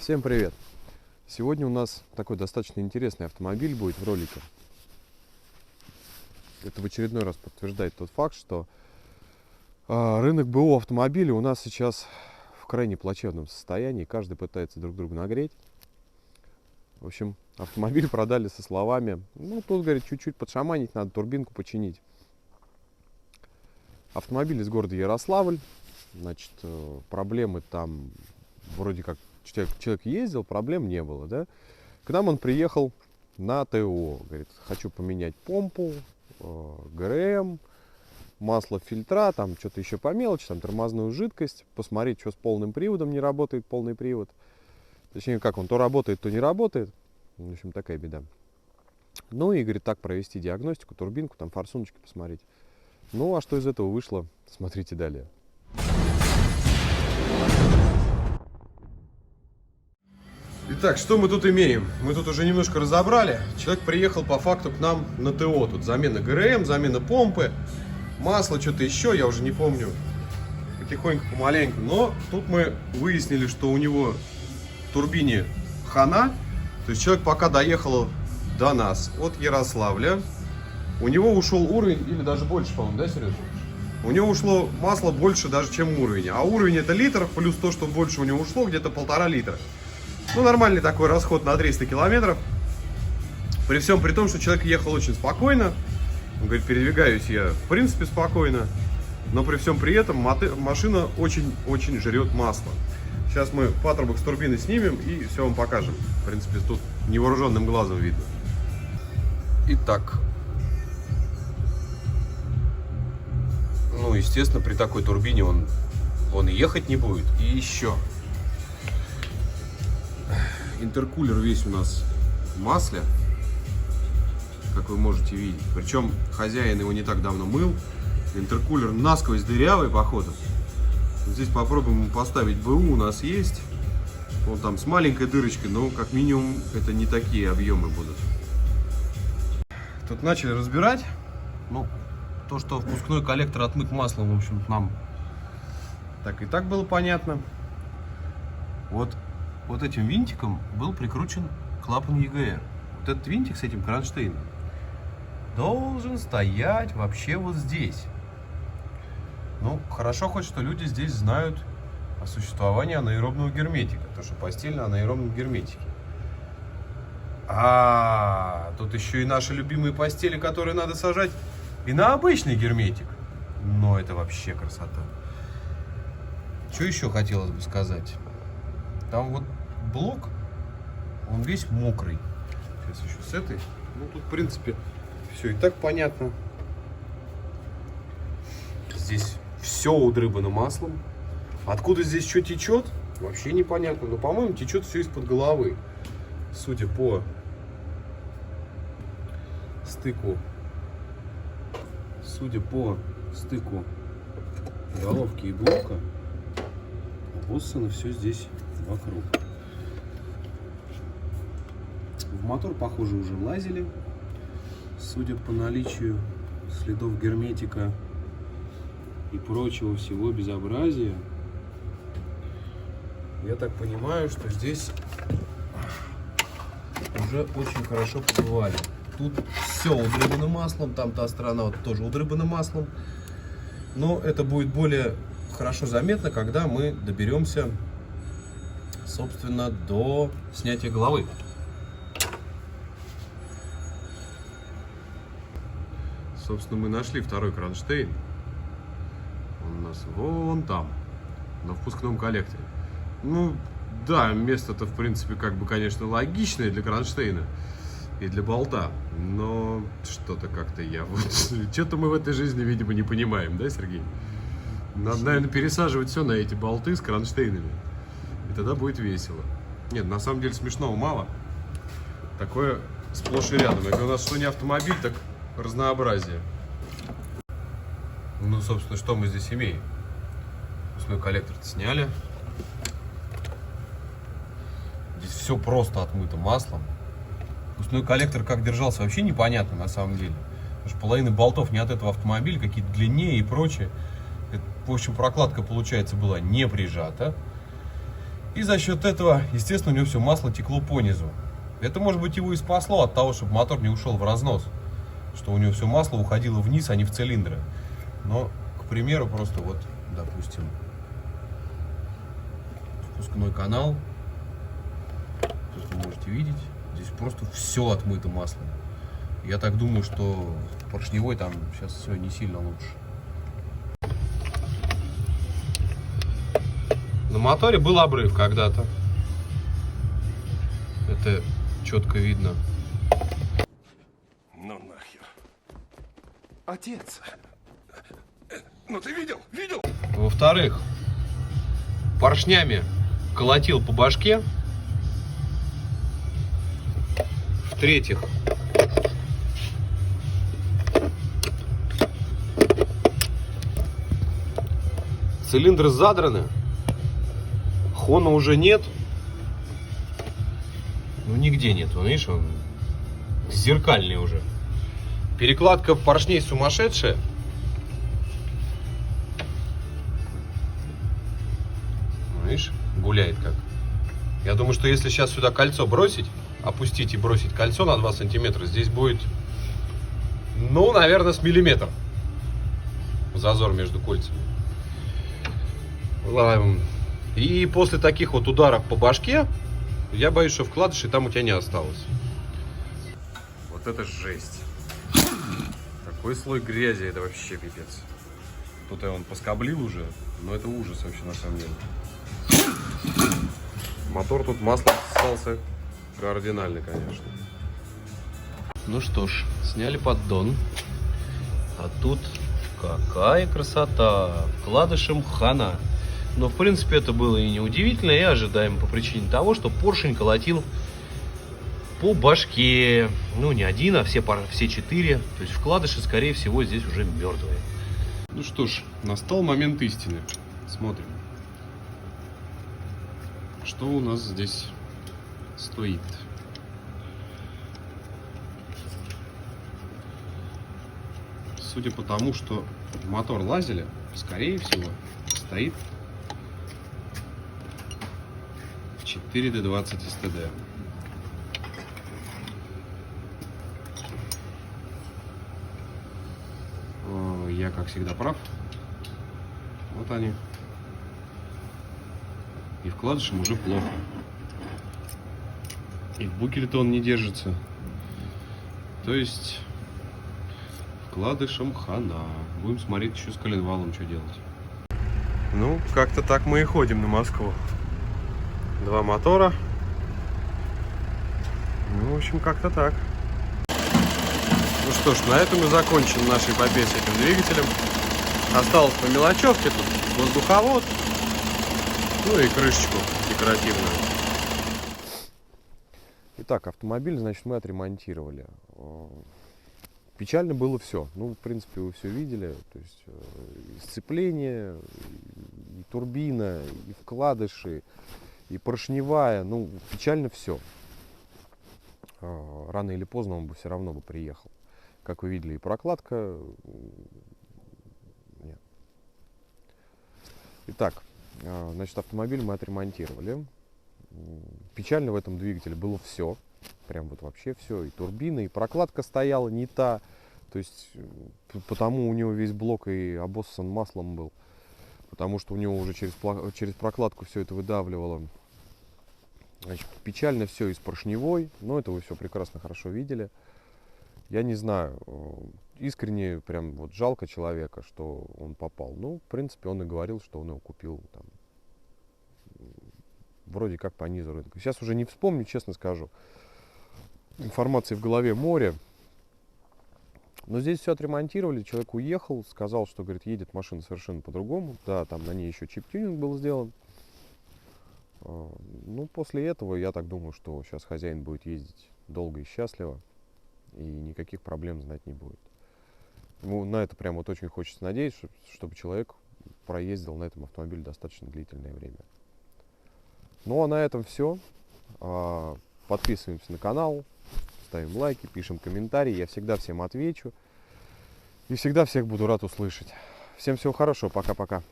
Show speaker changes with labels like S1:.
S1: Всем привет! Сегодня у нас такой достаточно интересный автомобиль будет в ролике. Это в очередной раз подтверждает тот факт, что рынок БУ автомобилей у нас сейчас в крайне плачевном состоянии. Каждый пытается друг друга нагреть. В общем, автомобиль продали со словами: ну, тут, говорит, чуть-чуть подшаманить, надо турбинку починить. Автомобиль из города Ярославль. Значит, проблемы там вроде как человек ездил, проблем не было, да? К нам он приехал на ТО, говорит, хочу поменять помпу, ГРМ, масло фильтра, там что-то еще по мелочи, там тормозную жидкость, посмотреть, что с полным приводом не работает, полный привод. Точнее, как он то работает, то не работает. В общем, такая беда. Ну и, говорит, так провести диагностику, турбинку, там форсуночки посмотреть. Ну, а что из этого вышло, смотрите далее. Итак, что мы тут имеем? Мы тут уже немножко разобрали. Человек приехал по факту к нам на ТО. Тут замена ГРМ, замена помпы, масло, что-то еще, я уже не помню. Потихоньку, помаленьку. Но тут мы выяснили, что у него турбине хана. То есть человек пока доехал до нас от Ярославля, у него ушел уровень, или даже больше, по-моему, да, Сережа? У него ушло масло больше даже, чем уровень. А уровень это литр, плюс то, что больше у него ушло, где-то 1,5 литра. Ну, нормальный такой расход на 300 километров. При всем при том, что человек ехал очень спокойно. Он говорит, передвигаюсь я в принципе спокойно. Но при всем при этом машина очень-очень жрет масло. Сейчас мы патрубок с турбины снимем и все вам покажем. В принципе, тут невооруженным глазом видно. Итак. Ну, естественно, при такой турбине он и ехать не будет. И еще. Интеркулер весь у нас в масле, как вы можете видеть. Причем хозяин его не так давно мыл. Интеркулер насквозь дырявый, походу. Здесь попробуем поставить БУ, у нас есть. Он там с маленькой дырочкой, но как минимум это не такие объемы будут. Тут начали разбирать. Ну, то, что впускной коллектор отмыт маслом, в общем, нам так и так было понятно. Вот этим винтиком был прикручен клапан ЕГР. Вот этот винтик с этим кронштейном должен стоять вообще вот здесь. Ну, хорошо хоть, что люди здесь знают о существовании анаэробного герметика, потому что постель на анаэробном герметике. А тут еще и наши любимые постели, которые надо сажать и на обычный герметик. Но это вообще красота. Что еще хотелось бы сказать? Там вот блок, он весь мокрый. Сейчас еще с этой. Ну, тут, в принципе, все и так понятно. Здесь все удрыбано маслом. Откуда здесь что течет, вообще непонятно. Но, по-моему, течет все из-под головы. Судя по стыку. Головки и блока, обоссано все здесь вокруг. В мотор, похоже, уже лазили. Судя по наличию следов герметика и прочего всего безобразия, я так понимаю, что здесь уже очень хорошо побывали. Тут все удрыбано маслом, там та сторона вот тоже удрыбана маслом. Но это будет более хорошо заметно, когда мы доберемся, собственно, до снятия головы. Собственно, мы нашли второй кронштейн. Он у нас вон там, на впускном коллекторе. Ну, да, место-то, в принципе, как бы, конечно, логичное для кронштейна и для болта. Но что-то как-то что-то мы в этой жизни, видимо, не понимаем, да, Сергей? Надо, наверное, пересаживать все на эти болты с кронштейнами. И тогда будет весело. Нет, на самом деле смешного мало. Такое сплошь и рядом. Это у нас что не автомобиль, так разнообразие. Ну, собственно, что мы здесь имеем? Впускной коллектор-то сняли. Здесь все просто отмыто маслом. Впускной коллектор как держался, вообще непонятно на самом деле. Потому что половина болтов не от этого автомобиля, какие-то длиннее и прочее. Это, в общем, прокладка, получается, была не прижата. И за счет этого, естественно, у него все масло текло по низу. Это, может быть, его и спасло от того, чтобы мотор не ушел в разнос. Что у него все масло уходило вниз, а не в цилиндры. Но, к примеру, просто вот, допустим, впускной канал. Тут вы можете видеть, здесь просто все отмыто маслом. Я так думаю, что поршневой там сейчас все не сильно лучше. На моторе был обрыв когда-то. Это четко видно.
S2: Ну нахер. Отец. Ну ты видел? Видел?
S1: Во-вторых, поршнями колотил по башке. В-третьих, цилиндры задраны. Хона уже нет. Ну нигде нет. Вон, видишь, он зеркальный уже. Перекладка поршней сумасшедшая. Видишь, гуляет как. Я думаю, что если сейчас сюда кольцо бросить, опустить и бросить кольцо на 2 сантиметра, здесь будет, ну, наверное, с миллиметр зазор между кольцами. И после таких вот ударов по башке, я боюсь, что вкладышей там у тебя не осталось. Вот это жесть. Такой слой грязи, это вообще пипец. Тут я он поскоблил уже, но это ужас вообще на самом деле. Мотор тут маслом ссался кардинально, конечно. Ну что ж, сняли поддон. А тут какая красота! Вкладышем хана. Но, в принципе, это было и неудивительно, и ожидаемо по причине того, что поршень колотил по башке. Ну, не один, а все 4. То есть вкладыши, скорее всего, здесь уже мертвые. Ну что ж, настал момент истины. Смотрим. Что у нас здесь стоит? Судя по тому, что мотор лазили, скорее всего, стоит 4D20 STD. Я, как всегда, прав. Вот они. И вкладышем уже плохо. И в букеле-то он не держится. То есть вкладышем хана. Будем смотреть еще с коленвалом, что делать. Ну, как-то так мы и ходим на Москву. 2 мотора. Ну, в общем, как-то так. Ну что ж, на этом мы закончим нашу эпопею с этим двигателем. Осталось по мелочевке тут воздуховод. Ну и крышечку декоративную. Итак, автомобиль, значит, мы отремонтировали. Печально было все. Ну, в принципе, вы все видели. То есть и сцепление, и турбина, и вкладыши, и поршневая. Ну, печально все. Рано или поздно он бы все равно бы приехал. Как вы видели, и прокладка. Нет. Итак, значит, автомобиль мы отремонтировали. Печально в этом двигателе было все. Прям вот вообще все. И турбина, и прокладка стояла не та. То есть, потому у него весь блок и обоссан маслом был. Потому что у него уже через прокладку все это выдавливало. Значит, печально все и с поршневой. Но это вы все прекрасно, хорошо видели. Я не знаю, искренне прям вот жалко человека, что он попал. Ну, в принципе, он и говорил, что он его купил там, вроде как по низу рынка. Сейчас уже не вспомню, честно скажу. Информации в голове море. Но здесь все отремонтировали, человек уехал, сказал, что, говорит, едет машина совершенно по-другому. Да, там на ней еще чип-тюнинг был сделан. Ну, после этого, я так думаю, что сейчас хозяин будет ездить долго и счастливо. И никаких проблем знать не будет. Ну, на это прям вот очень хочется надеяться, чтобы человек проездил на этом автомобиле достаточно длительное время. Ну, а на этом все. Подписываемся на канал, ставим лайки, пишем комментарии. Я всегда всем отвечу. И всегда всех буду рад услышать. Всем всего хорошего. Пока-пока.